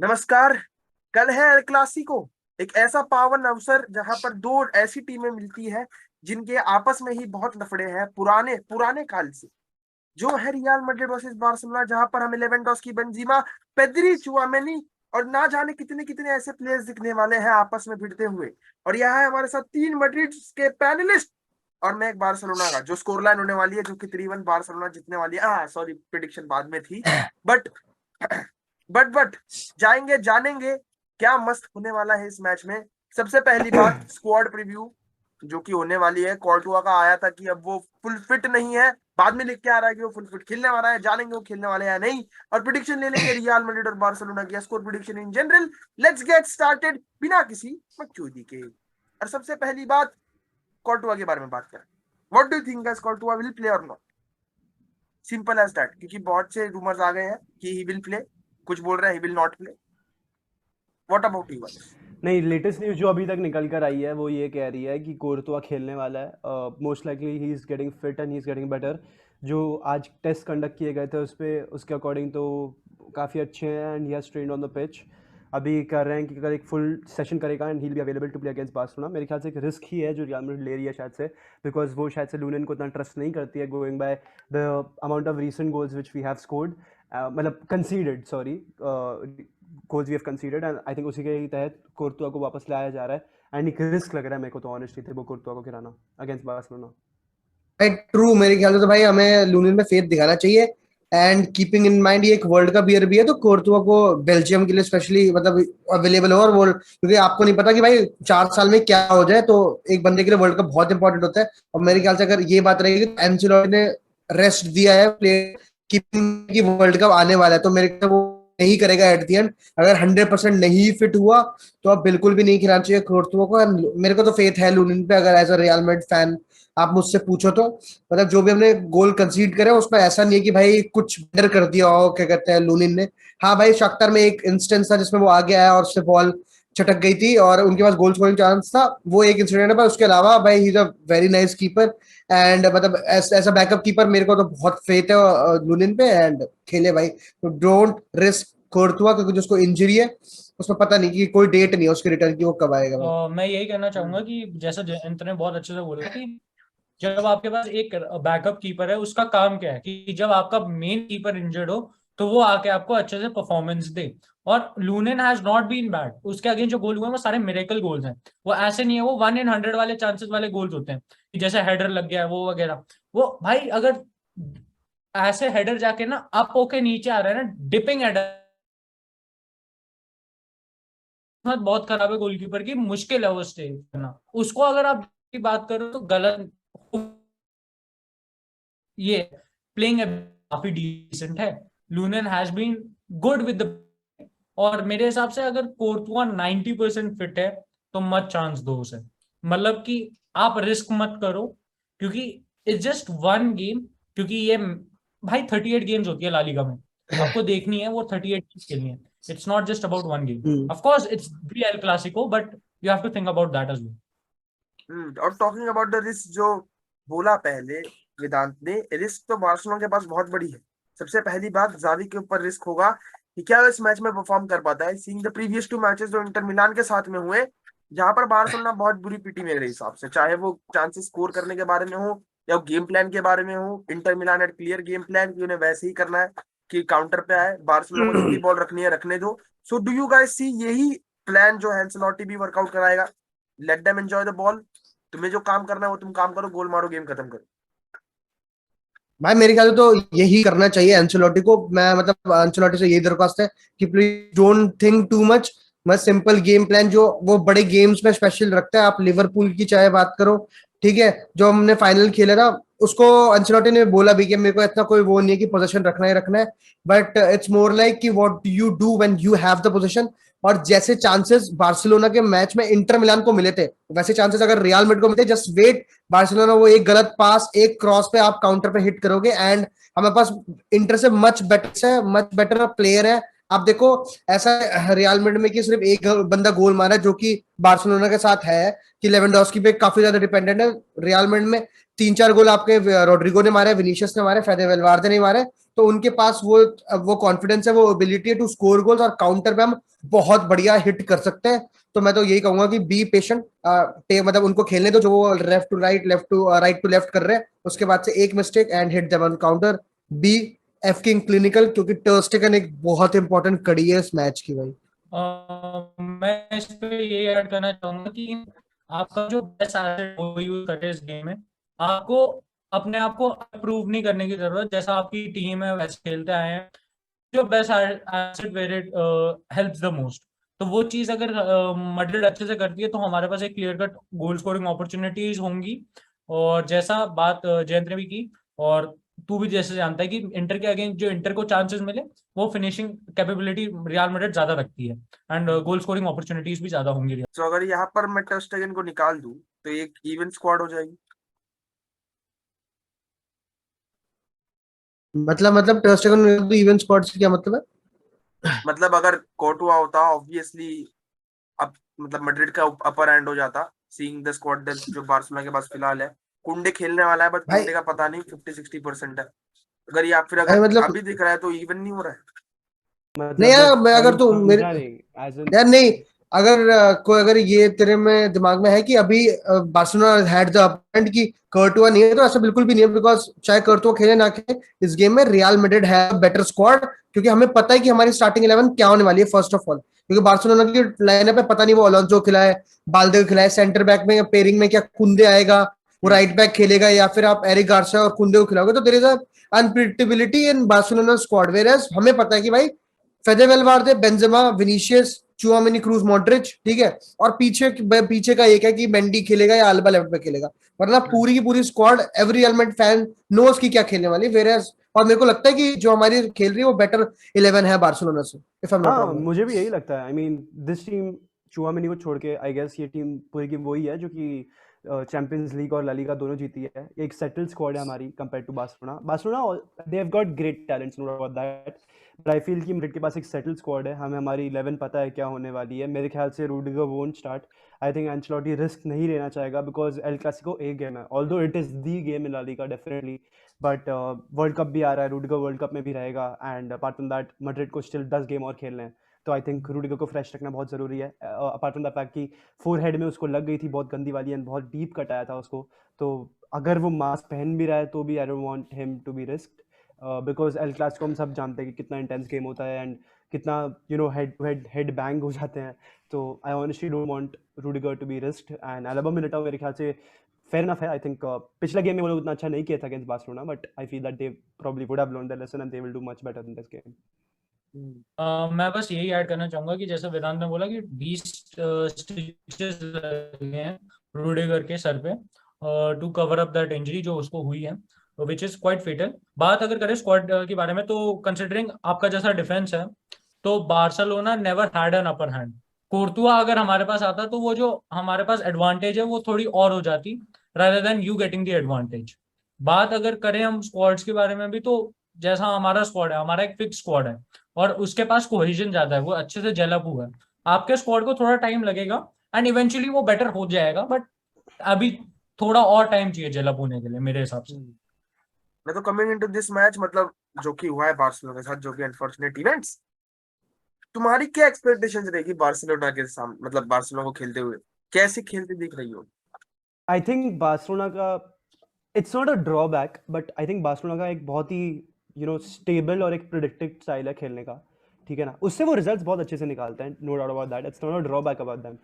नमस्कार। कल है एल क्लासिको, एक ऐसा पावन अवसर जहां पर दो ऐसी टीमें मिलती है जिनके आपस में ही बहुत लफड़े हैं पुराने पुराने काल से। जो है रियल मैड्रिड वर्सेस बार्सिलोना, जहां पर हमें लेवेंडोस्की, बेंजीमा, पेद्री, चुआमेनी और ना जाने कितने कितने ऐसे प्लेयर्स दिखने वाले हैं आपस में भिड़ते हुए। और यहाँ है हमारे साथ तीन मैड्रिड के पैनलिस्ट और मैं एक बार्सिलोना का, जो स्कोर लाइन होने वाली है, जो कि 3-1 बार्सिलोना जीतने वाली है। सॉरी, प्रिडिक्शन बाद में थी। बट बट जाएंगे जानेंगे क्या मस्त होने वाला है इस मैच में। सबसे पहली बात, स्क्वाड प्रीव्यू जो कि होने वाली है। कॉर्टुआ का आया था कि अब वो फुल फिट नहीं है, बाद में लिख के आ रहा है कि वो फुल फिट खेलने वाला है। जानेंगे वो खेलने वाले हैं नहीं। और प्रिडिक्शन ले लेंगे रियल मैड्रिड और बार्सिलोना की score prediction in general. Let's get started बिना किसी मकचूदी के। और सबसे पहली बात, कॉर्टुआ के बारे में बात करें। What do you think, Courtois will play और नॉट? सिंपल एज दैट, क्योंकि बहुत से रूमर्स आ गए हैं कि ही विल प्ले, कुछ बोल रहे हैं he will not play. What about you guys? नहीं, लेटेस्ट न्यूज़ जो अभी तक निकल कर आई है वो ये कह रही है कि कोर्तुआ खेलने वाला है। Most likely he is getting fit and he is getting better. जो आज टेस्ट कंडक्ट किए गए थे उस पे उसके अकॉर्डिंग तो काफ़ी अच्छे हैं and he has trained on the pitch. अभी कर रहे हैं कि अगर एक फुल सेशन करेगा and he will be available to play against Barcelona. मेरे ख्याल से एक रिस्क ही है जो रियल मैड्रिड ले रही है शायद से, बिकॉज वो शायद से लूनिन को इतना ट्रस्ट नहीं करती है going by the amount of recent goals which we have scored, मतलब considered, sorry, goals we have considered. And I think उसी के ही तहत कोर्तुआ को वापस लाया जा रहा है एंड एक रिस्क लग रहा है मेरे को तो ऑनेस्टली थे वो कोर्तुआ को गिराना अगेंस्ट बार्सिलोना। भाई ट्रू, मेरे ख्याल से तो भाई हमें लूनिन में फेथ दिखाना चाहिए। एंड कीपिंग इन माइंड ये एक वर्ल्ड कप ईयर भी है, तो कोर्तुआ को बेल्जियम के लिए स्पेशली मतलब अवेलेबल हो। और वो क्योंकि आपको नहीं पता कि भाई 4 साल में क्या हो जाए, तो एक बंदे के लिए वर्ल्ड कप बहुत इंपॉर्टेंट होता है। और मेरे ख्याल से अगर ये बात रहेगी तो एंcelotti ने रेस्ट दिया है प्लेयर कीपिंग की, वर्ल्ड कप आने वाला है तो मेरे ख्याल से वो नहीं करेगा एट दी एंड। अगर 100% नहीं फिट हुआ तो अब बिल्कुल भी नहीं खिलाना चाहिए कोर्तुआ को। And मेरे को तो फेथ है लूनिन पे, अगर as a Real Madrid fan आप मुझसे पूछो तो। मतलब जो भी हमने गोल कंसीड करे उसमें ऐसा नहीं है कि भाई कुछ बेटर कर दिया हो, क्या कहते हैं, लूनिन ने। हाँ भाई, शाख्तर में एक इंस्टेंस था जिसमें वो आगे आया और उससे बॉल छटक गई थी और उनके पास गोल स्कोरिंग चांस था, वो एक इंसिडेंट है। पर उसके अलावा भाई he is a very nice keeper. And मतलब ऐसा बैकअप कीपर मेरे को तो बहुत फेथ है लूनिन पे। एंड खेले भाई, तो डोंट रिस्क कोर्तुआ, क्योंकि जिसको इंजरी है उसमें पता नहीं कि कोई डेट नहीं है उसके रिटर्न की, वो कब आएगा भाई। मैं यही कहना चाहूंगा कि जैसा जयंत ने बहुत अच्छे से बोला कि जब आपके पास एक बैकअप कीपर है, उसका काम क्या है कि जब आपका मेन कीपर इंजर्ड हो तो वो आके आपको अच्छे से परफॉर्मेंस दे। और लूनेन हैज नॉट बीन बैड, उसके अगेंस्ट जो गोल हुए हैं वो सारे मिरेकल गोल्स हैं। वो ऐसे नहीं है, वो 1 in 100 वाले चांसेस वाले गोल्स होते हैं कि जैसे हेडर लग गया है वो वगैरह। वो भाई अगर ऐसे हेडर जाके ना अप होके नीचे आ रहा है ना, डिपिंग हेडर, बहुत खराब है गोलकीपर की, मुश्किल है वो स्टेज करना उसको। अगर आप की बात करो तो गलत ये प्लेइंग काफी डिसेंट है। Lunin has been good with the, और मेरे हिसाब से अगर कोर्तुआ 90% फिट है तो मत चांस दो उसे। मतलब कि आप रिस्क मत करो, क्योंकि इट्स जस्ट वन गेम। क्योंकि ये भाई 38 गेम्स होती है ला लीगा में, आपको देखनी है वो 38 गेम्स खेलनी है। It's not just about one game, of course it's the El Clasico, but you have to think about that edge और टॉकिंग अबाउट द रिस्क जो बोला पहले वेदांत ने, रिस्क तो बार्सिलोना के पास बहुत बड़ी है। सबसे पहली बात, जावी के ऊपर रिस्क होगा कि क्या वो इस मैच में परफॉर्म कर पाता है। सीइंग द प्रीवियस 2 मैचेस जो इंटर मिलान के साथ में हुए, जहां पर बार्सिलोना बहुत बुरी पीटी मेरे हिसाब से, चाहे वो चांसेस स्कोर करने के बारे में हो या गेम प्लान के बारे में हो। Inter Milan at clear game plan कि उन्हें वैसे ही करना है कि काउंटर पे आए, बार्सिलोना को जितनी बॉल रखनी है रखने दो। सो डू यू गाइस सी यही प्लान जो एंसेलोटी भी वर्कआउट कराएगा? Let them enjoy the ball, तुम्हें जो काम करना है वो तुम काम करो, गोल मारो, गेम खत्म करो। भाई मेरे ख्याल से तो यही करना चाहिए एंcelotti को। मैं मतलब एंcelotti से यही दरख्वास्त है कि please don't think too much. मैं सिंपल गेम प्लान जो वो बड़े गेम्स में स्पेशल रखता है, आप लिवरपूल की चाहे बात करो, ठीक है, जो हमने फाइनल खेला ना, उसको एंcelotti ने बोला भी कि मेरे को इतना कोई वो नहीं है कि पोजीशन रखना ही रखना है, बट इट्स मोर लाइक कि what do you do when you have the position. और जैसे चांसेस बार्सिलोना के मैच में इंटर मिलान को मिले थे, वैसे चांसेस अगर रियल मैड्रिड को मिलते, जस्ट वेट, बार्सिलोना वो एक गलत पास, एक क्रॉस पे आप काउंटर पे हिट करोगे। एंड हमारे पास इंटर से मच बेटर प्लेयर है। आप देखो, ऐसा रियल मैड्रिड में कि सिर्फ एक बंदा गोल मारा है, जो कि बार्सिलोना के साथ है कि लेवेंडोस्की पे काफी ज्यादा डिपेंडेंट है। रियल मैड्रिड में 3-4 गोल आपके रोड्रिगो ने मारे, विनीशियस ने मारे, फेदे वेलवार्दे ने मारे। तो उनके पास वो कॉन्फिडेंस है, वो एबिलिटी है टू स्कोर गोल्स, और काउंटर पे हम बहुत बढ़िया हिट कर सकते हैं। तो मैं तो यही कहूंगा कि बी पेशेंट, मतलब उनको खेलने दो जो वो राइट टू लेफ्ट कर रहे हैं, उसके बाद से एक mistake and hit them on counter. Be effing clinical, क्योंकि टर स्टेगन एक बहुत इंपॉर्टेंट कड़ी है इस मैच की भाई। मैं इस पे ये ऐड करना चाहूंगा कि आपका जो बेस्ट एसेट वो यूज करे इस गेम में, आपको अपने आप को अप्रूव नहीं करने की जरूरत, जैसा आपकी टीम है वैसे खेलते आए हैं, जो best asset where it helps the most. तो वो चीज अगर मैड्रिड अच्छे से करती है तो हमारे पास एक clear cut goal scoring opportunities होंगी। और जैसा बात जयंत ने भी की, और तू भी जैसे जानता है कि इंटर के अगेंस्ट जो इंटर को चांसेस मिले, वो फिनिशिंग कैपेबिलिटी रियल मैड्रिड ज्यादा रखती है, एंड गोल स्कोरिंग अपॉर्चुनिटीज भी ज्यादा होंगी। तो अगर यहाँ पर मैं टर स्टेगन को निकाल दूं तो एक इवन स्क्वाड हो जाएगी। मतलब टर स्टेगन इवन स्क्वाड से क्या मतलब है? मतलब अगर कोर्टुआ होता ऑब्वियसली अब मतलब मैड्रिड का अपर एंड हो जाता, सीइंग द स्क्वाड डेप्थ जो बार्सिलोना के पास फिलहाल है। कुंडे खेलने वाला है, बट भाई कुंडे का पता नहीं 50-60% है। अगर या फिर भाई अगर मतलब अभी दिख रहा है तो इवन नहीं हो रहा है। नहीं मतलब मैं यार, मैं अगर पॉइंट तू मेरे समझा नहीं एज एन। यार नहीं, अगर कोई अगर ये तेरे में दिमाग में है कि अभी बार्सिलोना हैड द अपॉइंट की कर्टुआ नहीं है, तो ऐसा बिल्कुल भी नहीं है, बिकॉज चाहे कर्टुआ खेले ना खेले इस गेम में रियल मैड्रिड है बेटर स्क्वाड, क्योंकि हमें पता है कि हमारी स्टार्टिंग 11 क्या होने वाली है फर्स्ट ऑफ ऑल। क्योंकि बार्सिलोना की लाइनअप है, पता नहीं वो अलोंसो खिलाए, बाल्दे को खिलाए, सेंटर बैक में पेयरिंग में क्या कुंदे आएगा, वो राइट बैक खेलेगा, या फिर आप एरिक गार्सिया और कुंदे को खिलाओगे, तो there is unpredictability in Barcelona squad. Whereas हमें पता है कि भाई Fede Valverde, Benzema, Vinicius, Tchouameni, Kroos, Modric, ठीक है, और पीछे का एक है कि मेंडी खेलेगा या अल्बा लेफ्ट पे खेलेगा, वरना पूरी की पूरी squad every element fan knows की क्या खेलने वाली वेरेस। और मेरे को लगता है कि जो हमारी खेल रही है वो बेटर 11 है बार्सिलोना से, इफ आई एम नॉट हाँ रॉन्ग। मुझे भी यही लगता है। I mean this team Tchouameni को छोड़ के आई गेस ये टीम पूरी की वही है जो कि चैंपियंस लीग और ला लीगा दोनों जीती है। एक सेटल स्क्वाड है हमारी compare to Barcelona. Barcelona they have got great talents, no doubt that, but I feel कि मैड्रिड के पास एक सेटल स्क्वाड है। हमें हमारी 11 पता है क्या होने वाली है। मेरे ख्याल से Rudiger won't start. I think Ancelotti risk नहीं लेना चाहेगा बिकॉज एल क्लासिको एक गेम है, although it is the game in La Liga definitely, but World Cup भी आ रहा है, रूडिगर वर्ल्ड कप में भी रहेगा, and apart from that Madrid को स्टिल 10 गेम और खेलने हैं। तो आई थिंक रूडिगर को फ्रेश रखना बहुत ज़रूरी है। अपार्ट फ्रॉम द फैक्ट कि फोरहेड में उसको लग गई थी बहुत गंदी वाली एंड बहुत डीप कट आया था उसको, तो अगर वो मास्क पहन भी रहा है तो भी I don't want him to be risked, because El Clasico हम सब जानते हैं कि कितना इंटेंस गेम होता है एंड कितना हेड बैंग हो जाते हैं। तो I honestly don't want Rudiger to be risked, and Alaba Militao मेरे ख्याल से फेयर इनफ है। आई थिंक पिछला गेम में वो लोग उतना अच्छा नहीं किया था against Barcelona, but I feel that they probably would have learned the lesson and they will do much better in this game. मैं बस यही ऐड करना चाहूंगा कि जैसे वेदांत ने बोला कि 20 स्टिचेस लगे हैं रूडिगर के सर पे to cover up that injury जो उसको हुई है, विच इज क्वाइट फेटल। बात अगर करें स्क्वाड के बारे में, तो कंसिडरिंग आपका जैसा डिफेंस है, तो Barcelona never had an upper hand. Courtois अगर हमारे पास आता तो वो जो हमारे पास एडवांटेज है वो थोड़ी और हो जाती, rather then you getting the advantage. बात अगर करें हम स्क्वाड्स के बारे में भी, तो जैसा हमारा स्क्वाड है, हमारा एक फिक्स स्क्वाड है और उसके पास कोहेजन ज्यादा है, वो अच्छे से जेल अप हुआ है। आपके स्क्वाड को थोड़ा टाइम लगेगा एंड इवेंचुअली वो बेटर हो जाएगा, बट अभी थोड़ा और टाइम चाहिए जेल अप होने के लिए मेरे हिसाब से। मैं तो कमिंग इनटू दिस मैच, मतलब जो कि हुआ है बार्सिलोना के साथ, जो कि अनफॉर्चुनेट इवेंट्स, तुम्हारी क्या एक्सपेक्टेशंस रहेगी बार्सिलोना के सामने, मतलब बार्सिलोना को खेलते हुए कैसे खेलते दिख रही हो? आई थिंक बार्सिलोना का it's not a drawback, but I think Barcelona का एक बहुत ही स्टेबल और एक प्रिडिक्टेड स्टाइल है खेलने का, ठीक है ना। उससे वो रिजल्ट्स बहुत अच्छे से निकालते हैं, no doubt about that, it's not a drawback about them.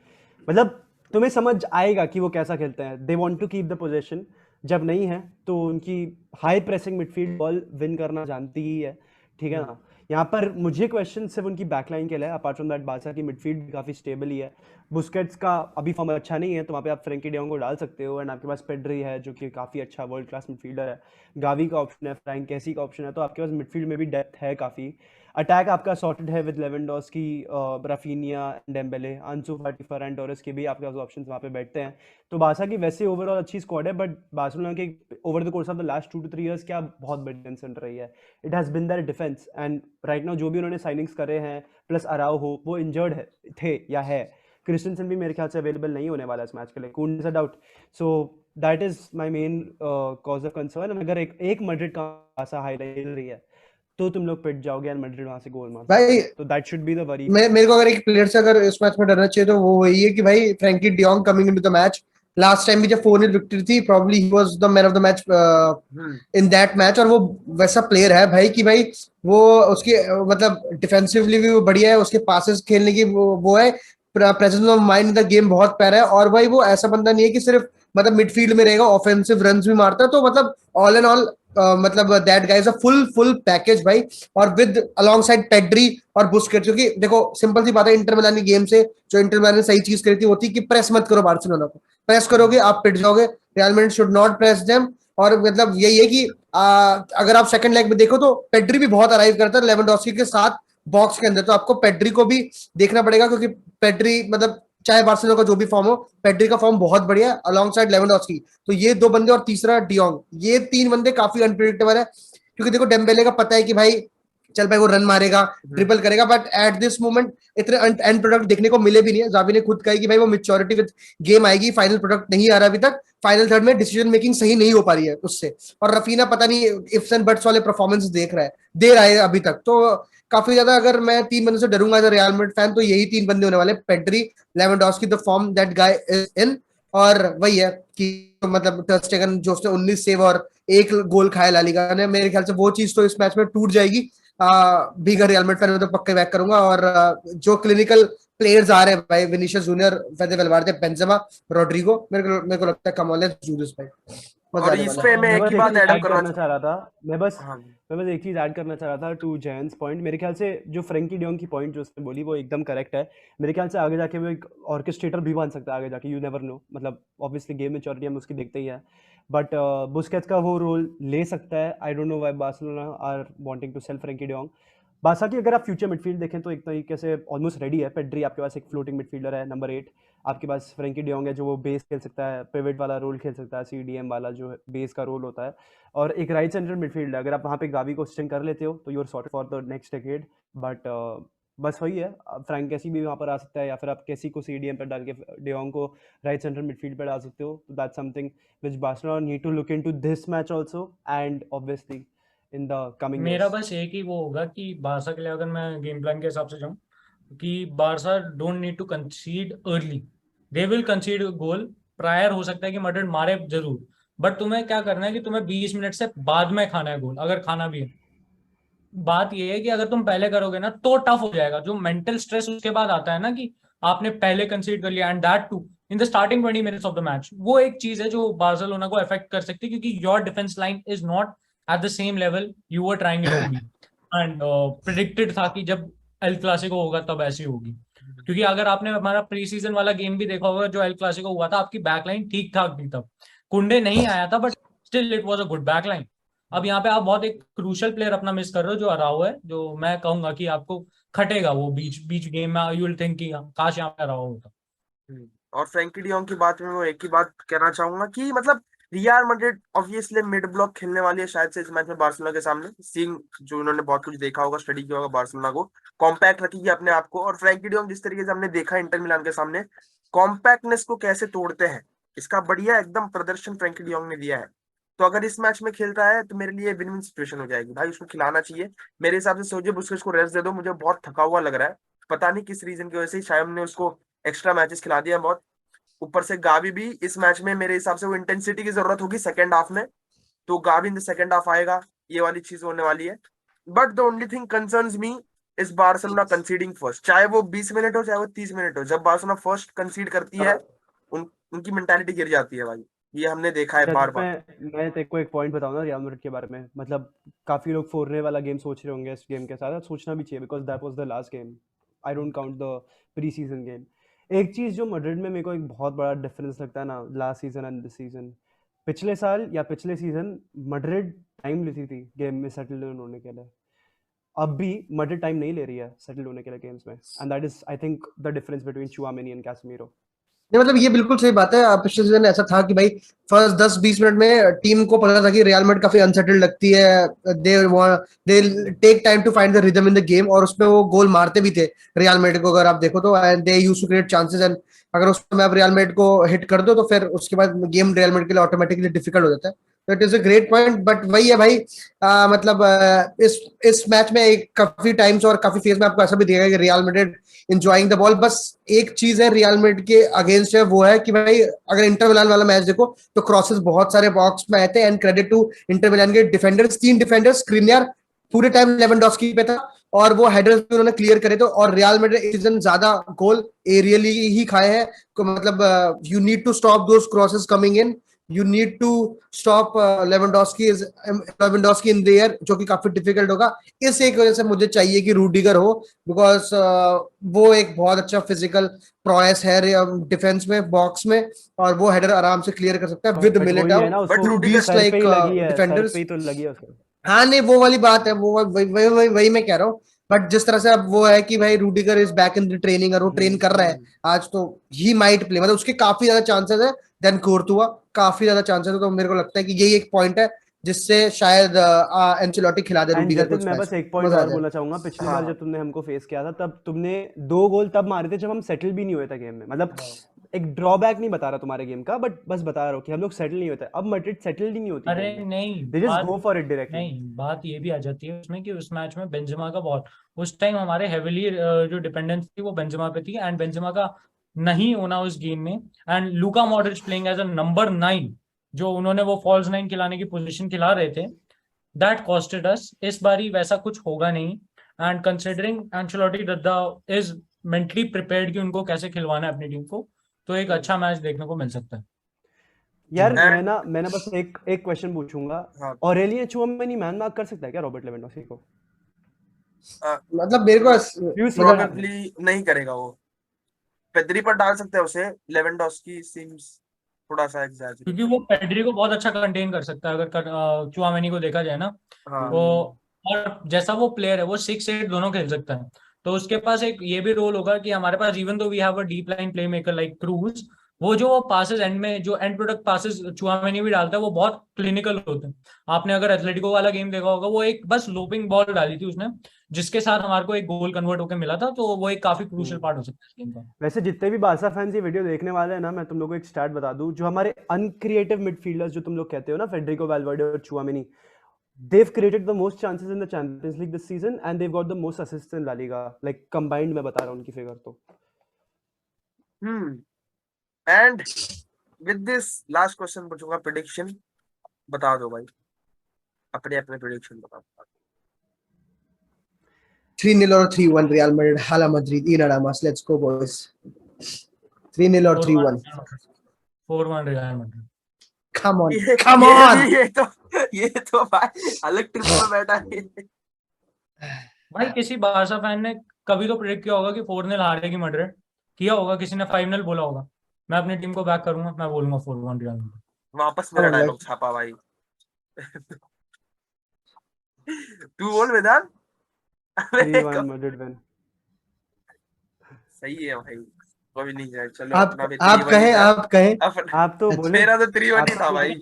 मतलब तुम्हें समझ आएगा कि वो कैसा खेलते हैं। They want to keep the position, जब नहीं है तो उनकी high pressing midfield ball win करना जानती ही है, ठीक है ना। यहाँ पर मुझे क्वेश्चन सिर्फ उनकी बैकलाइन के लिए, अपार्ट फ्रॉम दैट बार्सा की मिडफील्ड काफ़ी स्टेबल ही है। बुस्केट्स का अभी फॉर्म अच्छा नहीं है, तो वहाँ पे आप फ्रेंकी डियोंग को डाल सकते हो, एंड आपके पास पेड्री है जो कि काफ़ी अच्छा वर्ल्ड क्लास मिडफील्डर है। गावी का ऑप्शन है, फ्रैंक कैसी का ऑप्शन है, तो आपके पास मिडफील्ड में भी डेप्थ है काफ़ी। अटैक आपका सॉर्टेड है विद लेवेंडोस्की, राफिनिया, डेम्बेले, अंसु फाटी, फरहान टोरेस के भी आपके पास ऑप्शंस वहाँ पे बैठते हैं। तो बार्सा की वैसे ओवरऑल अच्छी स्क्वाड है, बट बार्सिलोना के over the course of the last 2 to 3 years क्या बहुत बड़ी कंसर्न रही है, it has been there defence. And right now जो भी उन्होंने साइनिंग्स करे हैं प्लस अराओ हो, वो इंजर्ड है थे या है। क्रिस्टनसन भी मेरे ख्याल से अवेलेबल नहीं होने वाला इस मैच के लिए, Kounde is a doubt. So that is my main cause of concern. अगर एक मैड्रिड का ऐसा हाईलाइट रही है तो तुम लोग पिट जाओगे एंड मैड्रिड वहां से गोल मार भाई, सकता है। तो that should be the worry. मेरे को अगर एक प्लेयर से अगर इस मैच में डरना चाहिए तो वो वही है कि भाई Frenkie de Jong coming into the match. Last time भी जब 4-0 विक्ट्री थी, probably he was the man of the match in that match. और वो वैसा प्लेयर है भाई कि भाई वो उसके मतलब डिफेंसिवली भी वो बढ़िया है, उसके पासेस खेलने की वो है, presence of mind in the game बहुत प्यारा है। और भाई वो ऐसा बंदा नहीं है कि सिर्फ मतलब मिडफील्ड में रहेगा, ऑफेंसिव रन्स भी मारता है। तो मतलब ऑल एंड ऑल मतलब that guys a full package भाई। और विद अलोंग साइड पेड्री और बुस्केट्स, क्योंकि देखो सिंपल सी बात है, इंटर मिलान की गेम से जो इंटर मिलान ने सही चीज करी थी वो थी कि प्रेस मत करो बार्सिलोना को, प्रेस करोगे आप पिट जाओगे। Real Madrid should not press them. और मतलब यही है कि अगर आप सेकंड लेग में देखो तो पेड्री भी बहुत अराइव करता है लेवेंडोस्की के साथ बॉक्स के अंदर। तो आपको पेड्री को भी देखना पड़ेगा, क्योंकि पेड्री मतलब चाहे बार्सिलोना का जो भी फॉर्म हो, पेड्री का फॉर्म बहुत बढ़िया है अलोंग साइड लेवेंडोस्की। तो ये दो बंदे और तीसरा डियोंग, ये तीन बंदे काफी अनप्रिडिक्टेबल है। क्योंकि देखो डेम्बेले का पता है कि भाई चल भाई वो रन मारेगा, ट्रिपल करेगा, बट एट दिस मोमेंट इतने एंड प्रोडक्ट देखने को मिले भी नहीं है। जावी ने खुद कहा कि भाई वो मैच्योरिटी विद गेम आएगी, फाइनल प्रोडक्ट नहीं आ रहा अभी तक, फाइनल थर्ड में डिसीजन मेकिंग सही नहीं हो पा रही है उससे। और रफीना पता नहीं इफ्स एंड बट्स वाले परफॉर्मेंस दे रहा है अभी तक। तो काफी ज्यादा अगर मैं तीन बंदों से डरूंगा as a Real Madrid fan तो यही तीन बंदे होने वाले, Pedri, Lewandowski, the form that guy is in. और वही है कि मतलब टर स्टेगन जो उसने 19 सेव और एक गोल खाया ला लीगा ने, मेरे ख्याल से वो चीज तो इस मैच में टूट जाएगी। बिगर रियल मैड्रिड फैन तो पक्के बैक करूंगा। और जो क्लिनिकल प्लेयर्स आ रहे हैं भाई, विनीशियस जूनियर, फेदे वेलवार्डे, बेंजेमा, रोड्रिगो, मेरे को लगता है come on let's do this भाई, मजा और आने इस वाला पे है। मैं मैं एक बस ही एक बात चीज ऐड ऐड करना करना चाह रहा था। हाँ मैं बस एक चीज ऐड करना चाह रहा था टू जैन्स पॉइंट। मेरे ख्याल से जो फ्रेंकी डियोंग की पॉइंट जो उसने बोली वो एकदम करेक्ट है। मेरे ख्याल से आगे जाके वो एक ऑर्केस्ट्रेटर भी बन सकता है आगे जाके, यू नेवर नो। मतलब ऑब्वियसली गेम मैच्योरिटी हम उसकी देखते ही है, बट बुस्केट्स का वो रोल ले सकता है। I don't know why Barcelona are wanting to sell Frenkie de Jong. बासा की अगर आप फ्यूचर मिडफील्ड देखें तो एक तरीके से ऑलमोस्ट रेडी है। पेड्री आपके पास एक फ्लोटिंग मिडफील्डर है नंबर 8, आपके पास फ्रेंकी डियोंग है जो वो बेस खेल सकता है, पिवट वाला रोल खेल सकता है, सीडीएम वाला जो बेस का रोल होता है। और एक राइट सेंटर मिडफील्ड है, अगर आप वहाँ पे गावी को एक्सटेंड कर लेते हो तो you are sorted for the next decade. But बस वही है, फ्रैंक कैसी भी वहाँ पर आ सकता है, या फिर आप कैसी को सीडीएम पर डाल के डियोंग को राइट सेंटर मिडफील्ड पर डाल सकते हो। तो that's something which Barcelona need to look into this match also and obviously in the coming मेरा ईयर्स। बस एक ही वो होगा कि बारसा के लिए अगर मैं गेम प्लान के हिसाब से जाऊं कि Barca don't need to concede early, they will concede goal prior. हो सकता है कि मैड्रिड मारे जरूर, बट तुम्हें क्या करना है कि तुम्हें 20 मिनट से बाद में खाना है गोल, अगर खाना भी है। बात यह है कि अगर तुम पहले करोगे ना तो टफ हो जाएगा। जो मेंटल स्ट्रेस उसके बाद आता है ना कि आपने पहले कंसीड कर लिया, and that too in the starting 20 minutes of the match, वो एक चीज है जो बार्सिलोना को अफेक्ट कर सकती है, क्योंकि your defence line is not at the same level you were trying it to be. And predicted था कि जब एल क्लासिको होगा तब ऐसी होगी। क्योंकि अगर आपने हमारा प्री सीजन वाला गेम भी देखा होगा जो एल क्लासिको हुआ था, आपकी बैकलाइन ठीक ठाक थी तब, कुंडे नहीं आया था, but still it was a good backline. अब यहाँ पे आप बहुत एक क्रूशल प्लेयर अपना मिस कर रहे हो जो अराओ है, जो मैं कहूंगा कि आपको खटेगा वो बीच बीच गेम में, यू विल थिंक कि काश यहाँ पे अराओ होता। और फ्रैंकी डियोंग की बात में मैं एक ही बात कहना चाहूंगा कि मतलब real Madrid obviously mid block खेलने वाली है शायद से इस मैच में बार्सिलोना के सामने, सीइंग जो उन्होंने बहुत कुछ देखा होगा, स्टडी किया होगा बार्सिलोना को, कॉम्पैक्ट रखेगी अपने आप को। और फ्रैंकी डियोंग जिस तरीके से हमने देखा इंटर मिलान के सामने कॉम्पैक्टनेस को कैसे तोड़ते हैं, इसका बढ़िया एकदम प्रदर्शन फ्रैंकी डियोंग ने दिया है। तो अगर इस मैच में खेलता है तो मेरे लिए विन विन सिचुएशन हो जाएगी भाई, उसको खिलाना चाहिए मेरे हिसाब से। सोचिए बुस्केट्स को रेस्ट दे दो, मुझे बहुत थका हुआ लग रहा है, पता नहीं किस रीजन की वजह से शायद हमने उसको एक्स्ट्रा मैचेस खिला दिया बहुत। ऊपर से गावी भी इस मैच में मेरे हिसाब से वो इंटेंसिटी की जरूरत होगी सेकंड हाफ में, तो Gavi in the second half आएगा, ये वाली चीज होने वाली है। But the only thing concerns me is Barcelona conceding first, चाहे वो 20 मिनट हो चाहे वो 30 मिनट हो, जब बार्सिलोना फर्स्ट कंसीड करती है उनकी मेंटालिटी गिर जाती है भाई, ये हमने देखा है बार जब बार। मैं तेरे को एक पॉइंट बताऊं ना रियल मैड्रिड के बारे में, मतलब काफी लोग फोरने वाला गेम सोच रहे होंगे इस गेम के साथ, सोचना भी चाहिए because that was the last game. I don't count the pre season game. एक चीज जो मैड्रिड में मेरे को एक बहुत बड़ा डिफरेंस लगता है ना last season and this season, पिछले साल या पिछले सीजन मैड्रिड टाइम लेती थी गेम में सेटल होने के लिए, अब भी मैड्रिड टाइम नहीं ले रही है सेटल होने के लिए गेम्स में, and that is I think the difference between Tchouameni and Casemiro. नहीं मतलब ये बिल्कुल सही बात है। पिछले सीजन ऐसा था कि भाई फर्स्ट 10-20 मिनट में टीम को पता था कि रियल मैड्रिड काफी अनसेटल्ड लगती है, they take time to find the rhythm in the game, और उसमें वो गोल मारते भी थे रियल मैड्रिड को अगर आप देखो तो, and they used to create chances. And अगर उसमें आप रियल मैड्रिड को हिट कर दो तो फिर उसके बाद गेम रियल मैड्रिड के लिए ऑटोमेटिकली डिफिकल्ट हो जाता है। It is a great point, but वही है भाई, मतलब इस मैच में एक काफी टाइम्स और काफी फेज में आपको ऐसा भी दिखेगा कि real Madrid enjoying the ball. बस एक चीज है रियल मैड्रिड के अगेंस्ट है, वो है कि भाई अगर इंटर मिलान वाला मैच देखो तो क्रॉसेस बहुत सारे बॉक्स में आए थे, and credit to Inter Milan के डिफेंडर्स, 3 डिफेंडर्स, स्क्रीनियर पूरे टाइम लेवेंडोस्की पे था और वो हेडर्स भी उन्होंने क्लियर करे थे। और रियल मैड्रिड इस सीजन ज्यादा गोल एरियली ही खाए हैं, मतलब you need to stop those crosses coming in, you need to stop Lewandowski in the air, जो कि काफी डिफिकल्ट होगा। इस एक वजह से मुझे चाहिए कि रूडिगर हो, बिकॉज वो एक बहुत अच्छा फिजिकल प्रोएस है डिफेंस में, बॉक्स में, और वो हेडर आराम से क्लियर कर सकता है विद बट वही है मिलिटाओ ना, but उसको Rudiger सर पे ही लगी है, सर डिफेंडर्स। पे ही तो लगी है उसको। हाँ नहीं, वो वाली बात है, वो वही मैं कह रहा हूँ। बट जिस तरह से अब वो है कि भाई Rudiger is back in the training और वो ट्रेन कर रहा है आज, तो ही माइट प्ले, मतलब उसके काफी ज्यादा चांसेस है देन कोर्तुआ, काफी ज्यादा चांसेस है। तो मेरे को लगता है कि यही एक पॉइंट है जिससे शायद एंचेलोटी खिला दे एंड रूडिगर को जतिन, इस मैं मैच बस में, एक पॉइंट मजा आ और जाए। बोलना चाहूंगा। पिछली हाँ बार जब तुमने हमको फेस किया था तब तुमने 2 गोल तब मारे थे जब हम सेटल भी नहीं हुए थे गेम में, मतलब एक ड्रॉबैक नहीं बता रहा तुम्हारे गेम का, बट बस बता रहा हूँ कि हम लोग सेटल नहीं होते। अब मैड्रिड सेटल्ड ही नहीं होती अरे गेम में, नहीं, दे जस्ट बात गो फॉर इट डायरेक्टली। नहीं, बात ये भी आ जाती है उसमें कि उस मैच में बेंजेमा का बहुत, उस टाइम हमारे हेविली जो डिपेंडेंस थी वो बेंजेमा पे थी, एंड बेंजेमा का नहीं होना उस गेम में, and Luka Modric playing as a number 9, जो उन्होंने वो फॉल्स 9 खिलाने की पोजीशन खिला रहे थे, दैट कॉस्टेड अस। इस बारी वैसा कुछ होगा नहीं, एंड कंसिडरिंग एंचेलोटी दद्दा इज मेंटली प्रिपेयर्ड कि उनको कैसे खिलवाना है अपनी टीम को, तो एक अच्छा मैच देखने को मिल सकता है। यार And- मैं ना बस एक क्वेश्चन पूछूंगा, हाँ, ऑरेलियन चुआमेनी मैन मार्क कर सकता है क्या रॉबर्ट लेवेंडोस्की को? मतलब मेरे को मतलब प्रोबेबली नहीं करेगा वो। पेद्री पर डाल सकते हैं उसे, लेवेंडोस्की सीम्स थोड़ा सा एग्जैजरेट। क्योंकि वो पेड्री को बहुत अच्छा कंटेन कर सकता है अगर चुआमेनी को देखा जाए ना, हाँ तो और जैसा वो प्लेयर है वो 6-8 दोनों खेल सकता है, तो उसके पास एक ये भी रोल होगा कि हमारे पास even though we have a deep line playmaker like Kroos, वो जो पासेस एंड में जो एंड प्रोडक्ट पासेस चुआमेनी भी डालता है वो बहुत क्लिनिकल होते हैं। आपने अगर एथलेटिको वाला गेम देखा होगा, वो एक बस लोपिंग बॉल डाली थी उसने, जिसके साथ हमारे को एक गोल कन्वर्ट होकर मिला था, तो वो एक काफी क्रूशियल पार्ट हो सकता है गेम का। वैसे जितने भी बारसा फैंस ये वीडियो देखने वाले हैं ना, मैं तुम लोगों को एक स्टैट बता दूं, जो हमारे अनक्रिएटिव मिडफील्डर्स जो तुम लोग कहते हो ना, फेडरिको वैल्वर्डे और Tchouameni, they've created the most chances in the Champions League this season and they've got the most assists in La Liga, like combined मैं बता रहा हूँ उनकी फिगर तो। And with this last question पूछूंगा, प्रेडिक्शन बता दो भाई, अपने अपने प्रेडिक्शन बताओ। 3-0 or 3-1 Real Madrid, Hala Madrid, Ian Adamas, let's go boys. 3-0 or 3-1. 4-1 real Madrid. Come on, ये come ये on. ये तो भाई अलग ट्रिप में बैठा है। भाई किसी बारसा फैन ने कभी तो प्रेडिक्ट किया होगा कि 4-0 हारेगी मैड्रिड, किया होगा, किसी ने 5-0 बोला होगा। मैं अपनी टीम को बैक करूंगा, मैं बोलूंगा 4-1 रियल मैड्रिड। वापस मेरा Come on, डायलॉग छापा भाई। तू बोल वेदांत। 3-1 Madrid win। सही है भाई, कोई नहीं है, चलो अपना भी 3-1 आप कहें, था। आप कहें। आप तो बोले। मेरा तो 3-1 ही आप था तो भाई।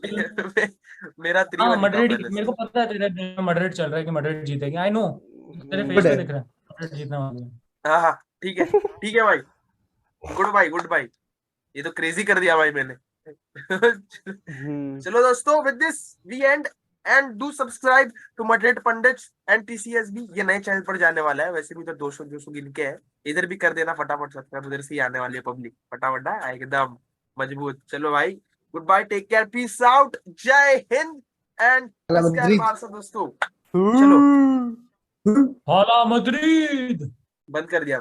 मेरा 3-1 हाँ ही था मैड्रिड, पहले मेरे से। को पता है तेरे दिल में मैड्रिड चल रहा है कि मैड्रिड जीतेगी, आई नो, तेरे फेस Good पे है। दिख रहा है मैड्रिड जीतने वाली है। हाँ हाँ, ठीक है भाई, गुड बाय। ये तो क्रेजी कर दिया भाई मैंने। चलो दोस्तों, with this we end, and do subscribe to Madrid pundits and TCSB। ये नए चैनल पर जाने वाला है, वैसे भी तो 200 गिन के है। इधर भी कर देना फटाफट सब्सक्राइब, उधर से ही आने वाली है पब्लिक फटाफट एकदम मजबूत। चलो भाई, goodbye, take care, peace out, जय Hind and Hala Madrid. Barca दोस्तों। चलो हाला मैड्रिड। बंद कर दिया मैं।